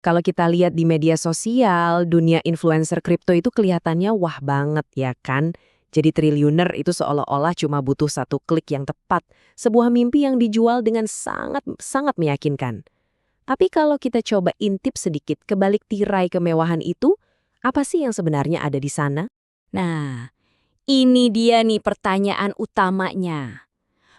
Kalau kita lihat di media sosial, dunia influencer kripto itu kelihatannya wah banget ya kan? Jadi triliuner itu seolah-olah cuma butuh satu klik yang tepat, sebuah mimpi yang dijual dengan sangat meyakinkan. Tapi kalau kita coba intip sedikit ke balik tirai kemewahan itu, apa sih yang sebenarnya ada di sana? Nah, ini dia nih pertanyaan utamanya.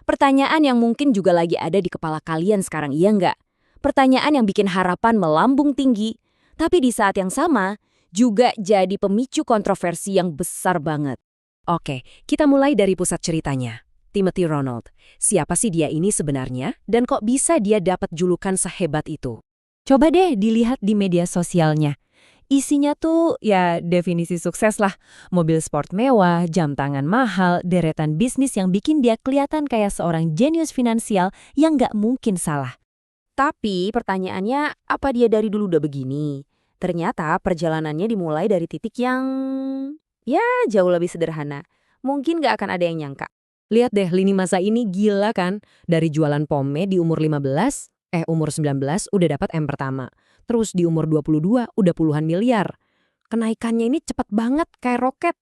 Pertanyaan yang mungkin juga lagi ada di kepala kalian sekarang, iya nggak? Pertanyaan yang bikin harapan melambung tinggi, tapi di saat yang sama juga jadi pemicu kontroversi yang besar banget. Oke, kita mulai dari pusat ceritanya. Timothy Ronald. Siapa sih dia ini sebenarnya? Dan kok bisa dia dapat julukan sehebat itu? Coba deh dilihat di media sosialnya. Isinya tuh ya definisi sukses lah. Mobil sport mewah, jam tangan mahal, deretan bisnis yang bikin dia kelihatan kayak seorang jenius finansial yang nggak mungkin salah. Tapi pertanyaannya, apa dia dari dulu udah begini? Ternyata perjalanannya dimulai dari titik yang ya jauh lebih sederhana. Mungkin nggak akan ada yang nyangka. Lihat deh lini masa ini gila kan? Dari jualan pome di umur 15, umur 19 udah dapat M pertama. Terus di umur 22 udah puluhan miliar. Kenaikannya ini cepet banget kayak roket.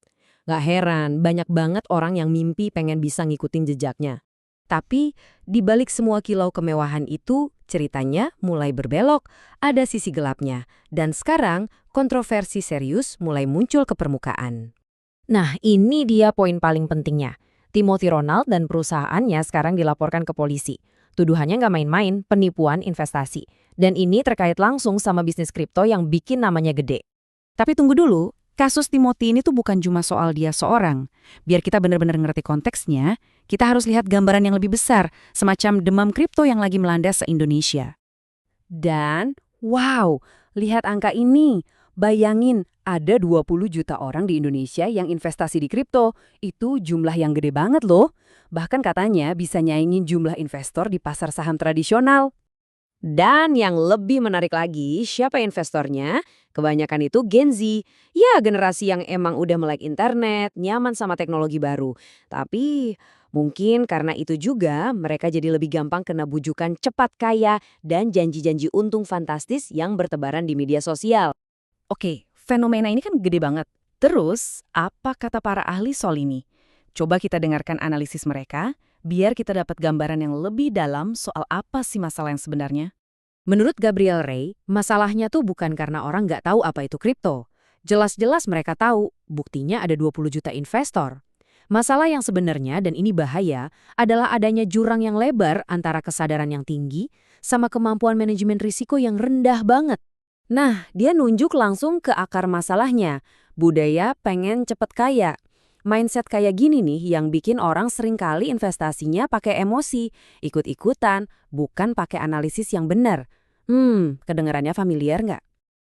Gak heran, banyak banget orang yang mimpi pengen bisa ngikutin jejaknya. Tapi di balik semua kilau kemewahan itu, ceritanya mulai berbelok, ada sisi gelapnya. Dan sekarang kontroversi serius mulai muncul ke permukaan. Nah, ini dia poin paling pentingnya. Timothy Ronald dan perusahaannya sekarang dilaporkan ke polisi. Tuduhannya nggak main-main, penipuan investasi. Dan ini terkait langsung sama bisnis kripto yang bikin namanya gede. Tapi tunggu dulu, kasus Timothy ini tuh bukan cuma soal dia seorang. Biar kita benar-benar ngerti konteksnya, kita harus lihat gambaran yang lebih besar, semacam demam kripto yang lagi melanda se-Indonesia. Dan, wow, lihat angka ini. Bayangin, ada 20 juta orang di Indonesia yang investasi di kripto. Itu jumlah yang gede banget loh. Bahkan katanya bisa nyaingin jumlah investor di pasar saham tradisional. Dan yang lebih menarik lagi, siapa investornya? Kebanyakan itu Gen Z. Ya, generasi yang emang udah melek internet, nyaman sama teknologi baru. Tapi mungkin karena itu juga mereka jadi lebih gampang kena bujukan cepat kaya dan janji-janji untung fantastis yang bertebaran di media sosial. Oke, fenomena ini kan gede banget. Terus, apa kata para ahli soal ini? Coba kita dengarkan analisis mereka, biar kita dapat gambaran yang lebih dalam soal apa sih masalah yang sebenarnya. Menurut Gabriel Ray, masalahnya tuh bukan karena orang nggak tahu apa itu kripto. Jelas-jelas mereka tahu, buktinya ada 20 juta investor. Masalah yang sebenarnya, dan ini bahaya, adalah adanya jurang yang lebar antara kesadaran yang tinggi sama kemampuan manajemen risiko yang rendah banget. Nah, dia nunjuk langsung ke akar masalahnya. Budaya pengen cepet kaya. Mindset kayak gini nih yang bikin orang seringkali investasinya pakai emosi, ikut-ikutan, bukan pakai analisis yang benar. Kedengarannya familiar nggak?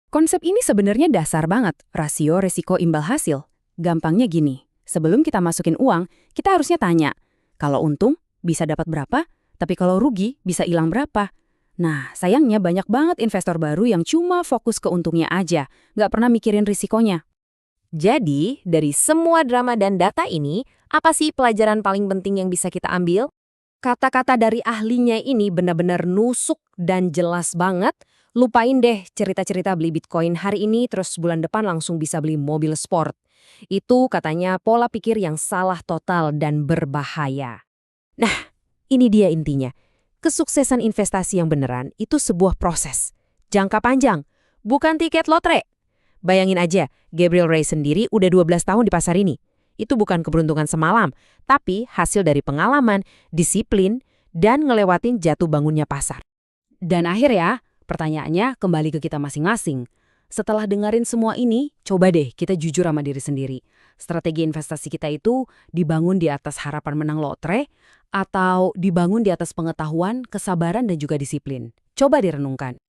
Konsep ini sebenarnya dasar banget, rasio resiko imbal hasil. Gampangnya gini, sebelum kita masukin uang, kita harusnya tanya, kalau untung bisa dapat berapa, tapi kalau rugi bisa hilang berapa. Nah, sayangnya banyak banget investor baru yang cuma fokus ke untungnya aja, nggak pernah mikirin risikonya. Jadi, dari semua drama dan data ini, apa sih pelajaran paling penting yang bisa kita ambil? Kata-kata dari ahlinya ini benar-benar nusuk dan jelas banget. Lupain deh cerita-cerita beli Bitcoin hari ini terus bulan depan langsung bisa beli mobil sport. Itu katanya pola pikir yang salah total dan berbahaya. Nah, ini dia intinya. Kesuksesan investasi yang beneran itu sebuah proses. Jangka panjang, bukan tiket lotre. Bayangin aja, Gabriel Ray sendiri udah 12 tahun di pasar ini. Itu bukan keberuntungan semalam, tapi hasil dari pengalaman, disiplin, dan ngelewatin jatuh bangunnya pasar. Dan akhir ya, pertanyaannya kembali ke kita masing-masing. Setelah dengerin semua ini, coba deh kita jujur sama diri sendiri. Strategi investasi kita itu dibangun di atas harapan menang lotre atau dibangun di atas pengetahuan, kesabaran, dan juga disiplin. Coba direnungkan.